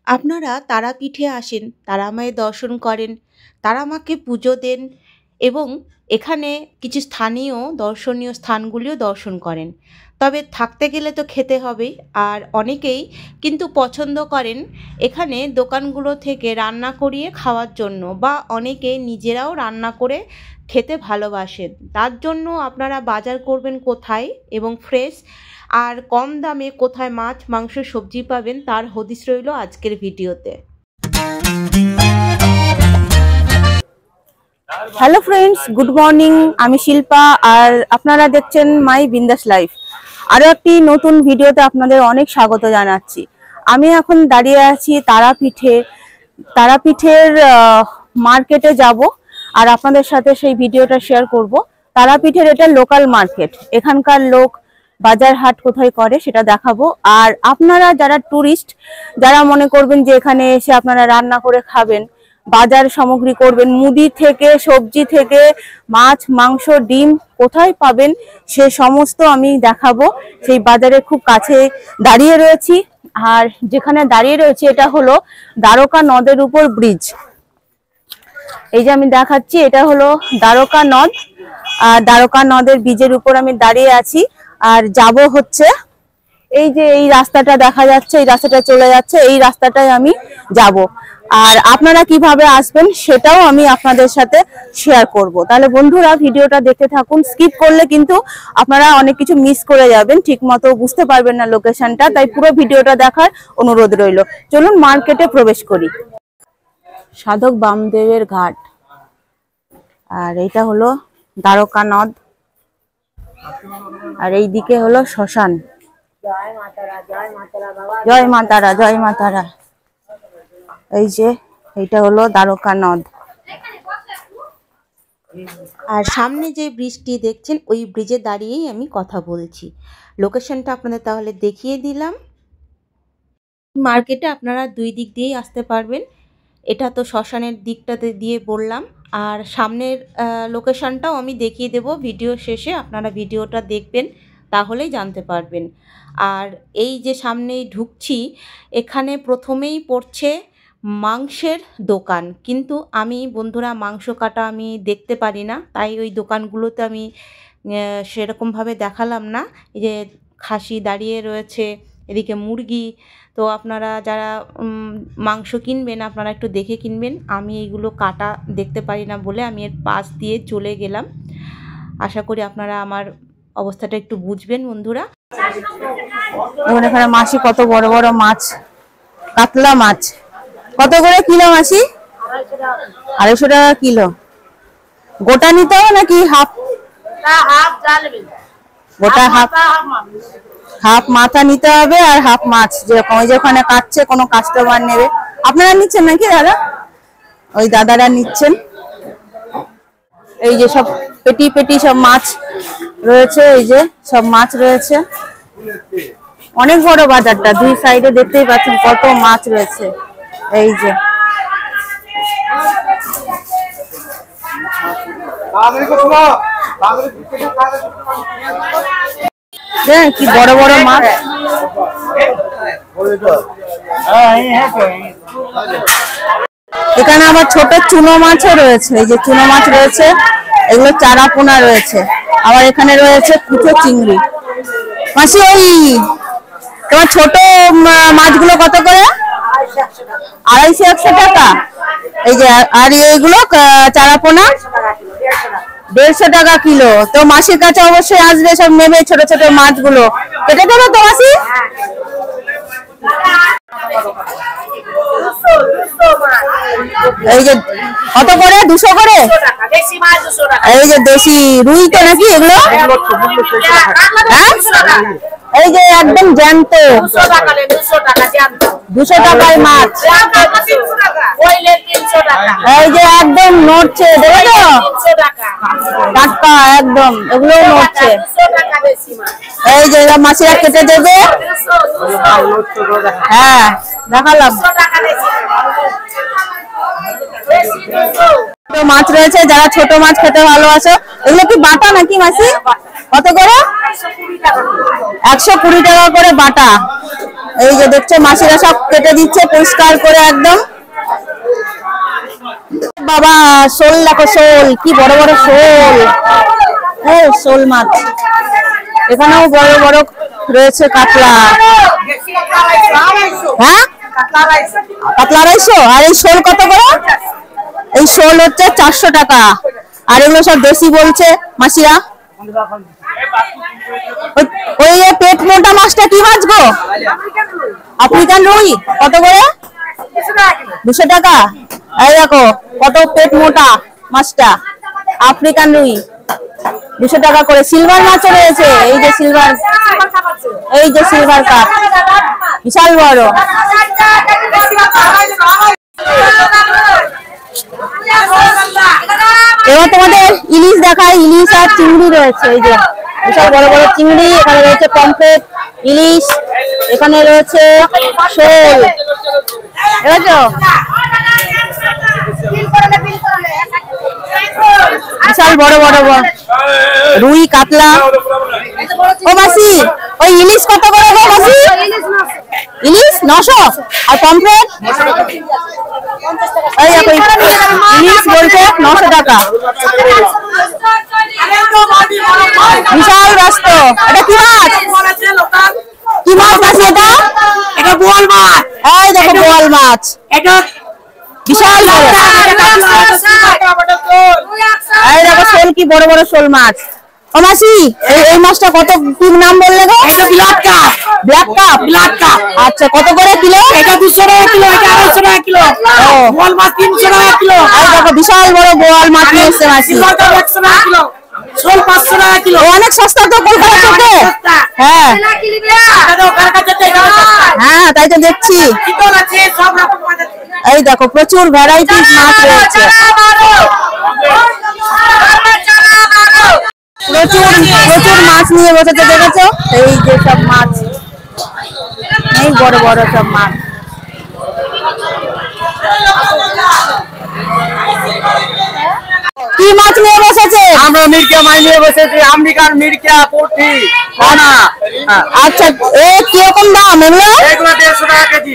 আপনারা তারাপীঠে আসেন, তারা মায়ের দর্শন করেন, তারা মাকে পুজো দেন এবং এখানে কিছু স্থানীয় দর্শনীয় স্থানগুলিও দর্শন করেন। তবে থাকতে গেলে তো খেতে হবেই, আর অনেকেই কিন্তু পছন্দ করেন এখানে দোকানগুলো থেকে রান্না করিয়ে খাওয়ার জন্য, বা অনেকে নিজেরাও রান্না করে খেতে ভালোবাসেন। তার জন্য আপনারা বাজার করবেন কোথায় এবং ফ্রেশ আর কম দামে কোথায় মাছ মাংস সবজি পাবেন তার হদিশ রইল আজকের ভিডিওতে। Hello friends, good morning. আমি শিল্পা আর আপনারা দেখছেন মাই বিন্দাস লাইফ। আরও একটি নতুন ভিডিওতে আপনাদের অনেক স্বাগত জানাচ্ছি। আমি এখন দাঁড়িয়ে আছি তারাপীঠের মার্কেটে যাব আর আপনাদের সাথে সেই ভিডিওটা শেয়ার করব। তারাপীঠের এটা লোকাল মার্কেট, এখানকার লোক বাজার হাট কোথায় করে সেটা দেখাবো। আর আপনারা যারা ট্যুরিস্ট, যারা মনে করবেন যে এখানে এসে আপনারা রান্না করে খাবেন, বাজার সামগ্রী করবেন, মুদি থেকে সবজি থেকে মাছ মাংস ডিম কোথায় পাবেন সে সমস্ত আমি দেখাবো। সেই বাজারে খুব কাছে দাঁড়িয়ে রয়েছি, আর যেখানে দাঁড়িয়ে রয়েছে এটা হলো দ্বারকা নদের উপর ব্রিজ। এই যে আমি দেখাচ্ছি, এটা হলো দ্বারকা নদ, আর দ্বারকা নদের ব্রিজের উপর আমি দাঁড়িয়ে আছি। আর যাব হচ্ছে এই যে এই রাস্তাটা দেখা যাচ্ছে, এই রাস্তাটা চলে যাচ্ছে, এই রাস্তাটাই আমি যাব। আর আপনারা কিভাবে আসবেন সেটাও আমি আপনাদের সাথে শেয়ার করব। তাহলে বন্ধুরা ভিডিওটা দেখতে থাকুন, স্কিপ করলে কিন্তু আপনারা অনেক কিছু মিস করে যাবেন, ঠিক মতো বুঝতে পারবেন না লোকেশনটা। তাই পুরো ভিডিওটা দেখার অনুরোধ রইল। চলুন মার্কেটে প্রবেশ করি। সাধক বামদেবের ঘাট, আর এইটা হলো দ্বারকা নদ, আর এই দিকে হলো শ্মশান। জয় মা তারা, জয় মা তারা। এই যে এইটা হলো দ্বারকা নদ, আর সামনে যে ব্রিজটি দেখছেন ওই ব্রিজে দাঁড়িয়েই আমি কথা বলছি। লোকেশনটা আপনাদের তাহলে দেখিয়ে দিলাম। মার্কেটে আপনারা দুই দিক দিয়েই আসতে পারবেন। এটা তো শ্মশানের দিকটাতে দিয়ে বললাম, আর সামনের লোকেশনটাও আমি দেখিয়ে দেব ভিডিও শেষে। আপনারা ভিডিওটা দেখবেন তাহলেই জানতে পারবেন। আর এই যে সামনেই ঢুকছি, এখানে প্রথমেই পড়ছে মাংসের দোকান, কিন্তু আমি বন্ধুরা মাংস কাটা আমি দেখতে পারি না, তাই ওই দোকানগুলোতে আমি সেরকমভাবে দেখালাম না। এই যে খাসি দাঁড়িয়ে রয়েছে, এদিকে মুরগি। তো আপনারা যারা মাংস কিনবেন আপনারা একটু দেখে কিনবেন। আমি এইগুলো কাটা দেখতে পারি না বলে আমি এর পাশ দিয়ে চলে গেলাম। আশা করি আপনারা আমার অবস্থাটা একটু বুঝবেন বন্ধুরা। এবং এখানে মাসি কত বড় বড় মাছ, কাতলা মাছ কত করে কিলো মাসি? 250 টাকা কিলো। গোটা নিতে হবে নাকি হাফ? গোটা হাফ মাথা নিতে হবে আর হাফ মাছ, যেরকম ওই যে ওখানে কাটছে কোনো কাস্টমার নেবে। আপনারা নিচ্ছেন নাকি দাদা? ওই দাদারা নিচ্ছেন। এই যে সব পেটি পেটি সব মাছ রয়েছে, এই যে সব মাছ রয়েছে। অনেক বড় বাজারটা, দুই সাইডে দেখতেই পাচ্ছেন কত মাছ রয়েছে। এই যে কি বড় বড় মাছ। এখানে আবার ছোট চুনো মাছও রয়েছে। এই যে চুনো মাছ রয়েছে, এগুলো চারা পোনা রয়েছে। আবার এখানে রয়েছে কুচো চিংড়ি। মাসি ওই তোমার ছোট মাছগুলো কত করে? 250-100 টাকা। এই যে আর এইগুলো চারা পোনা 150 টাকা কিলো। তো মাসির কাছে অবশ্যই আসবে, সব নেবে ছোট ছোট মাছগুলো। কেটে দেবে তো মাসি? এই যে কত করে? 200 করে। এই যে দেশি রুই তো নাকি এগুলো? এই যে একদম জ্যান্ত 200 টাকায় মাছ। এই যে একদম নড়ছে, দেখো টাটকা একদম, এগুলো নড়ছে। এই যে মাছিরা কেটে দেবে। হ্যাঁ দেখালাম। মাছ রয়েছে, যারা ছোট মাছ খেতে ভালোবাসে। এগুলো কি বাটা নাকি মাসি? কত করে? 120 টাকা করে বাটা। এই যে দেখছো মাসিরা সব কেটে দিচ্ছে পরিষ্কার করে একদম। বাবা শোল দেখো, শোল কি বড় বড় শোল, শোল মাছ। এখানেও বড় বড় রয়েছে কাতলা। হ্যাঁ কাতলা 250। আর এই শোল কত করে? এই শোল হচ্ছে 400 টাকা। আর এগুলো সব দেশি বলছে মাসিরা। ওই পেট মোটা মাছটা কি মাছ গো? আফ্রিকান রুই কত করে? 200 টাকা। এই দেখো কত পেট মোটা মাছটা, আফ্রিকান রুই 200 টাকা করে। সিলভার মাছও রয়েছে, এই যে সিলভার, এই যে সিলভার কাপ বিশাল বড়। এবার তোমাদের ইলিশ দেখায়, ইলিশ আর চিংড়ি রয়েছে। এই যে বিশাল বড় বড় চিংড়ি, এখানে রয়েছে পমফ্রেট, ইলিশ, এখানে রয়েছে শোল, বুঝেছো? বিশাল বড় বড় রুই কাতলা। ও মাসি ওই ইলিশ কত করে গো মাসি? ইলিশ 900। আর পমফ্রেট? এই দেখো ইলিশ বলছে 900 টাকা। বিশাল ব্যস্ত। এটা কি মাছ? কি মাছ মাসি এটা? এটা বোয়াল মাছ। এই দেখো বোয়াল মাছ, এটা বিশাল বড়। এই দেখো শোল, কি বড় বড় শোল মাছ। ও মাসি এই মাছটা কত, কি নাম বললে গো? এটা black cup. Black cup? Black cup. আচ্ছা কত করে কিলো? এটা 200 টাকা কিলো, এটা 250 টাকা কিলো। বোয়াল মাছ 300 টাকা কিলো। এই দেখো বিশাল বড় বোয়াল মাছ নিয়ে এসেছে মাসি। সিলভার কাপ 100 টাকা কিলো, শোল 500 টাকা কিলো। অনেক সস্তা তো কলকাতা থেকে। হ্যাঁ হ্যাঁ তাই তো দেখছি। এই দেখো প্রচুর ভ্যারাইটিস মাছ রয়েছে, প্রচুর প্রচুর মাছ নিয়ে বসেছে, দেখেছো? এই যে সব মাছ, এই বড় বড় সব মাছ। কি মাছ নিয়ে বসেছে? আমরা মিরকা মাছ নিয়ে বসেছি, আমেরিকান মিরকা, পুঁটি, পোনা। আচ্ছা এ কিরকম দাম এগুলো? এগুলো 150 টাকা কেজি।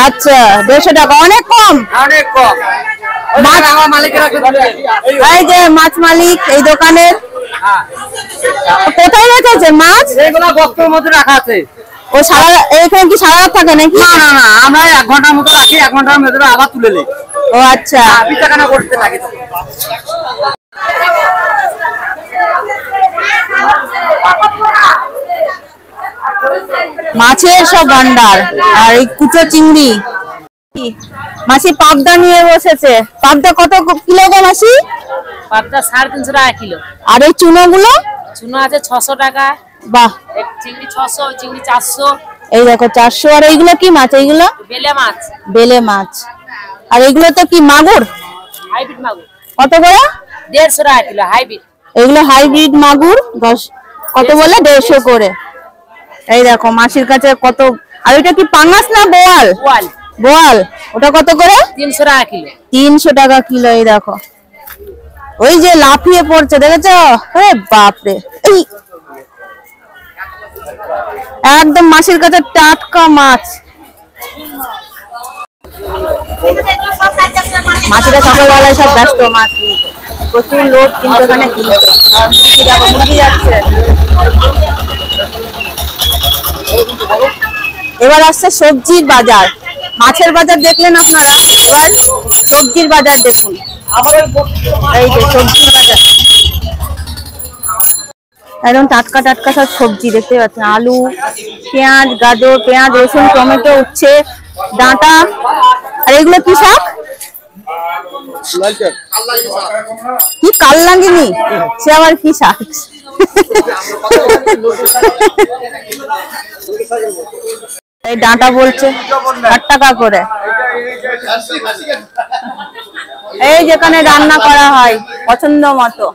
আচ্ছা 150 টাকা, অনেক কম। অনেক কম। মাছ আমার মালিকেরা এই যে মাছ মালিক এই দোকানের। কোথায় রেখেছে মাছ? এগুলো বক্সের মধ্যে রাখা আছে। ও সারা এইখানে কি সারা রাত থাকে নাকি? না না না, আমরা 1 ঘন্টার মতো রাখি, 1 ঘন্টার মধ্যে আবার তুলে নিই। ও আচ্ছা পিঠাখানা করতে লাগে। মাছের সব ভান্ডার। আর এই কুচো চিংড়ি। মাসি পাবদা নিয়ে বসেছে। পাবদা কত কিলো গো মাসি? পাবদা 350 টাকা কিলো। আর এই চুনো গুলো? চুনো আছে 600 টাকা। বাহ। চিংড়ি 600, চিংড়ি 400। এই দেখো 400। আর এইগুলো কি মাছ? এইগুলো বেলে মাছ। বেলে মাছ। আর এইগুলো তো কি মাগুর? হাইব্রিড মাগুর। কত করে? 150 টাকা কিলো হাইব্রিড। এগুলো হাইব্রিড মাগুর। কত বলে? 150 করে। এই দেখো মাসির কাছে কত। আর এটা কি পাঙ্গাস না বোয়াল? বোয়াল। বোয়াল ওটা কত করে? 300 টাকা কিলো। 300 টাকা কিলো। এই দেখো ওই যে লাফিয়ে পড়ছে, দেখেছো? আরে বাপরে, এই একদম মাসির কাছে টাটকা মাছ। মাছিরা সকালবেলায় সব ব্যস্ত মাছ কিনতে, প্রচুর লোক কিন্তু এখানে কিনতে। আর মুরগি দেখো, মুরগি যাচ্ছে। এবার আসছে সবজির বাজার। মাছের বাজার দেখলেন আপনারা, এবার সবজির বাজার দেখুন। এই যে সবজির বাজার, একদম টাটকা টাটকা সব সবজি দেখতে পাচ্ছেন। আলু, পেঁয়াজ, গাজর, পেঁয়াজ, রসুন, টমেটো, উচ্ছে, ডাঁটা। আর এগুলো কি শাক? কি কালনাগিনি? সে আবার কি শাক? এই ডাঁটা বলছে 8 টাকা করে। এই যেখানে রান্না করা হয় পছন্দ মতো,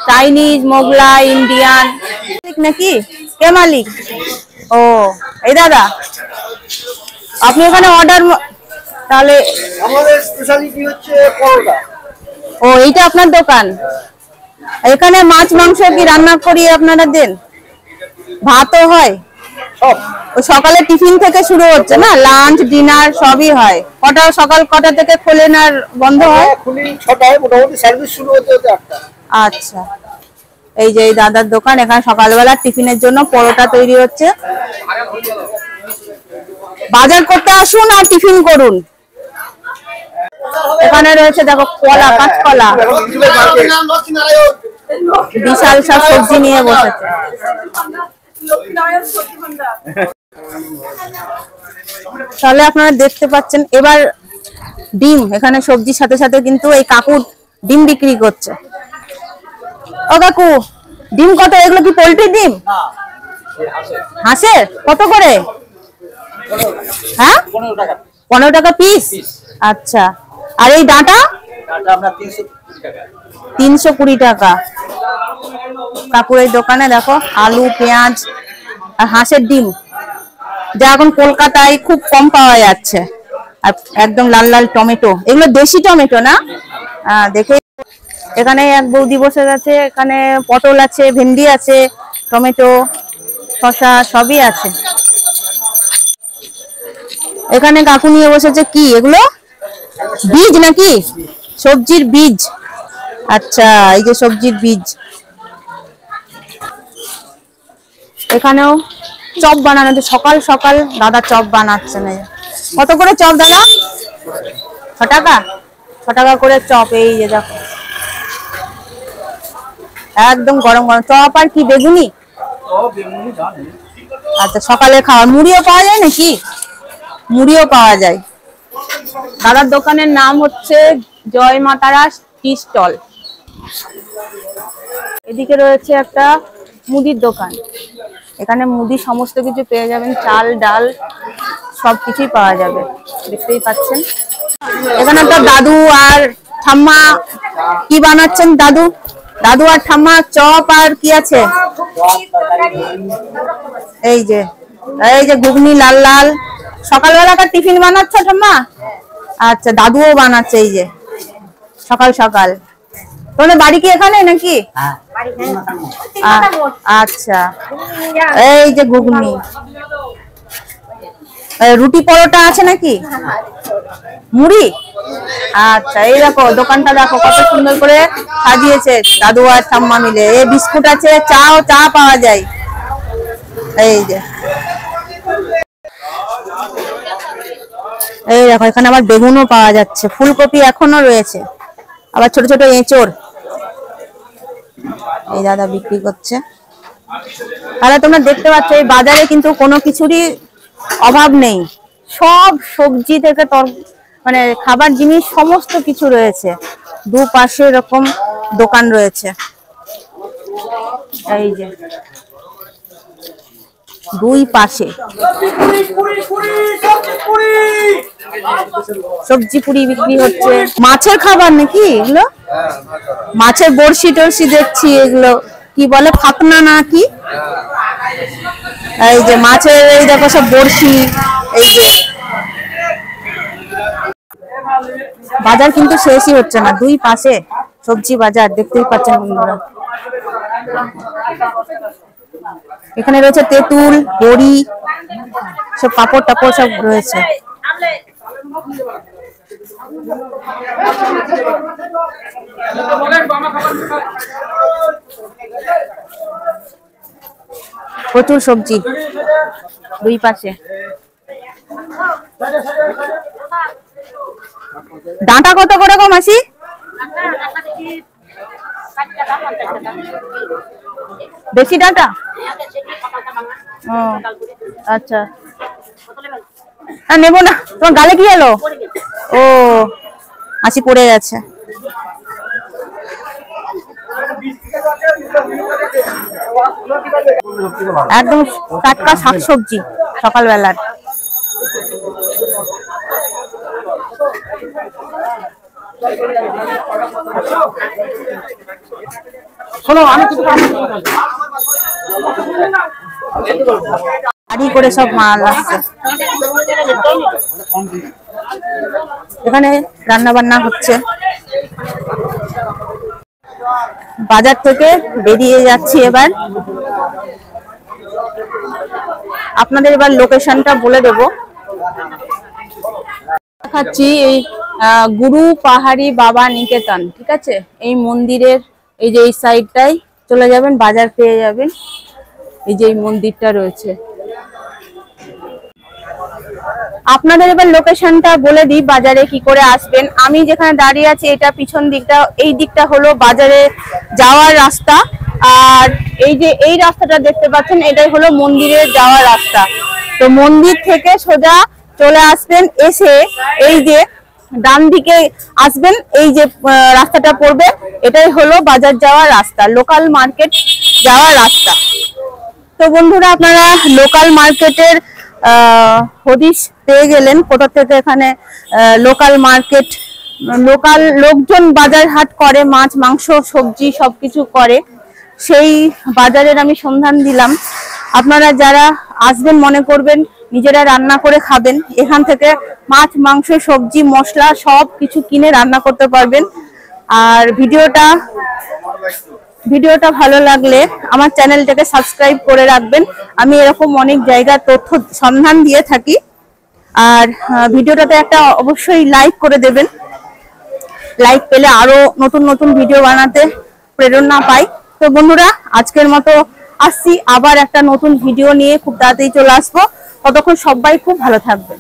চাইনিজ, মোগলাই, ইন্ডিয়ান নাকি? কে মালিক? ও এই দাদা, আপনি ওখানে অর্ডার, তাহলে আমাদের স্পেশালিটি হচ্ছে পরোটা। ও এইটা আপনার দোকান? এখানে মাছ মাংস কি রান্না করিয়ে আপনারা দেন? ভাতও হয়? ওই সকালে টিফিন থেকে শুরু হচ্ছে না, লাঞ্চ ডিনার সবই হয়। সকাল কটা থেকে খোলেন আর বন্ধ হয়? খুলি 6টায়, মোটামুটি সার্ভিস শুরু হতে 8টা। আচ্ছা, এই যে এই দাদার দোকান, এখানে সকালবেলা টিফিনের জন্য পরোটা তৈরি হচ্ছে। বাজার করতে আসুন আর টিফিন করুন। এখানে রয়েছে দেখো কলা, কাঁচকলা, বিশাল সব সবজি নিয়ে বসেছে। তাহলে আপনারা দেখতে পাচ্ছেন। এবার ডিম, এখানে সবজির সাথে সাথে কিন্তু এই কাকু ডিম বিক্রি করছে। ও কাকু, ডিম কত? এগুলো কি পোল্ট্রি ডিম? হাঁসের? কত করে? হ্যাঁ, 15 টাকা পিস। আচ্ছা, আর এই ডাঁটা? 320 টাকা। কাকুর এই দোকানে দেখো আলু, পেঁয়াজ আর হাঁসের ডিম, যা এখন কলকাতায় খুব কম পাওয়া যাচ্ছে। আর একদম লাল লাল টমেটো, এগুলো দেশি টমেটো না? দেখে এখানে এক বৌদি বসে গেছে। এখানে পটল আছে, ভেন্ডি আছে, টমেটো, শসা সবই আছে। এখানে কাকু নিয়ে বসেছে কি এগুলো? বীজ নাকি? সবজির বীজ। আচ্ছা, এই যে সবজির বীজ। এখানেও চপ বানানো, সকাল সকাল দাদা চপ বানাচ্ছেন। কত করে চপ দাদা? 6 টাকা। 6 টাকা করে চপ। এই যে দেখো একদম গরম গরম চপ। আর কি বেগুনি? আচ্ছা, সকালে খাওয়া। মুড়িও পাওয়া যায় নাকি? মুড়িও পাওয়া যায়। দাদার দোকানের নাম হচ্ছে জয় মা তারা টি স্টল। এদিকে রয়েছে একটা মুদির দোকান। এখানে মুদি সমস্ত কিছু পেয়ে যাবেন, চাল ডাল সবকিছুই পাওয়া যাবে, দেখতেই পাচ্ছেন। এখানে তো দাদু আর ঠাম্মা কি বানাচ্ছেন? দাদু আর ঠাম্মা চপ আর কি আছে? এই যে ঘুগনি লাল লাল। সকালবেলাকার টিফিন বানাচ্ছ ঠাম্মা? আচ্ছা, দাদুও বানাচ্ছে এই যে সকাল সকাল। তোমাদের বাড়ি কি এখানে নাকি? আচ্ছা, এই যে ঘুগনি, রুটি পরোটা আছে নাকি? মুড়ি? আচ্ছা, এই দেখো দোকানটা দেখো কত সুন্দর করে সাজিয়েছে দাদু আর ঠাম্মা মিলে। এই বিস্কুট আছে, চা পাওয়া যায়। এই যে এই দেখো এখানে আবার বেগুনও পাওয়া যাচ্ছে, ফুলকপি এখনো রয়েছে, আবার ছোট ছোট এঁচড় এই দাদা বিক্রি করছে। তাহলে তোমরা দেখতে পাচ্ছ এই বাজারে কিন্তু কোনো কিছুরই অভাব নেই। সব সবজি থেকে মানে খাবার জিনিস সমস্ত কিছু রয়েছে। দুপাশে এরকম দোকান রয়েছে। এই যে দুই পাশে সবজি পুরি বিক্রি হচ্ছে। মাছের খাবার নাকি এগুলো? মাছের বড়শি টড়শি দেখছি, এগুলো কি বলে ফাতনা না কি? এই যে মাছের এই দেখো সব বড়শি। এই যে বাজার কিন্তু শেষই হচ্ছে না, দুই পাশে সবজি বাজার, দেখতেই পাচ্ছেন বন্ধুরা। এখানে রয়েছে তেঁতুল, বড়ি, সব পাপড় টাপড় সব রয়েছে। প্রচুর সবজি দুই পাশে। ডাঁটা কত করে গো মাসি? বেশি ডাঁটা? ও আচ্ছা, নেবো না। তোমার গালে কি এলো? ও মাসি পড়ে গেছে। একদম টাটকা শাকসবজি সকালবেলার। গাড়ি করে সব মাল আসছে। এখানে রান্না বান্না হচ্ছে। বাজার থেকে বেরিয়ে যাচ্ছি এবার। আপনাদের এবার লোকেশনটা বলে দেব। দেখাচ্ছি এই গুরু পাহাড়ি বাবা নিকেতন, ঠিক আছে? এই মন্দিরের এই যে এই সাইডটাই চলে যাবেন, বাজার পেয়ে যাবেন। এই যে এই মন্দিরটা রয়েছে। আপনাদের এবার লোকেশনটা বলে দিই, বাজারে কি করে আসবেন। আমি যেখানে দাঁড়িয়ে আছি এটা পিছন দিকটা, এই দিকটা হলো বাজারে যাওয়ার রাস্তা, আর এই যে এই রাস্তাটা দেখতে পাচ্ছেন এটাই হলো মন্দিরে যাওয়ার রাস্তা। তো মন্দির থেকে সোজা চলে আসবেন, এসে এই যে ডান দিকে আসবেন, এই যে রাস্তাটা পড়বে এটাই হলো বাজার যাওয়ার রাস্তা, লোকাল মার্কেট যাওয়ার রাস্তা। তো বন্ধুরা, আপনারা লোকাল মার্কেটের হদিশ পেয়ে গেলেন, কোথা থেকে এখানে লোকাল মার্কেট, লোকাল লোকজন বাজার হাট করে, মাছ মাংস সবজি সবকিছু করে, সেই বাজারের আমি সন্ধান দিলাম। আপনারা যারা আসবেন মনে করবেন নিজেরা রান্না করে খাবেন, এখান থেকে মাছ মাংস সবজি মশলা সব কিছু কিনে রান্না করতে পারবেন। আর ভিডিওটা ভালো লাগলে আমার চ্যানেলটাকে সাবস্ক্রাইব করে রাখবেন। আমি এরকম অনেক জায়গার তথ্য সন্ধান দিয়ে থাকি। আর ভিডিওটাতে একটা অবশ্যই লাইক করে দেবেন, লাইক পেলে আরো নতুন নতুন ভিডিও বানাতে প্রেরণা পাই। তো বন্ধুরা, আজকের মতো আসছি, আবার একটা নতুন ভিডিও নিয়ে খুব তাড়াতাড়ি চলে আসবো। ততক্ষণ সবাই খুব ভালো থাকবেন।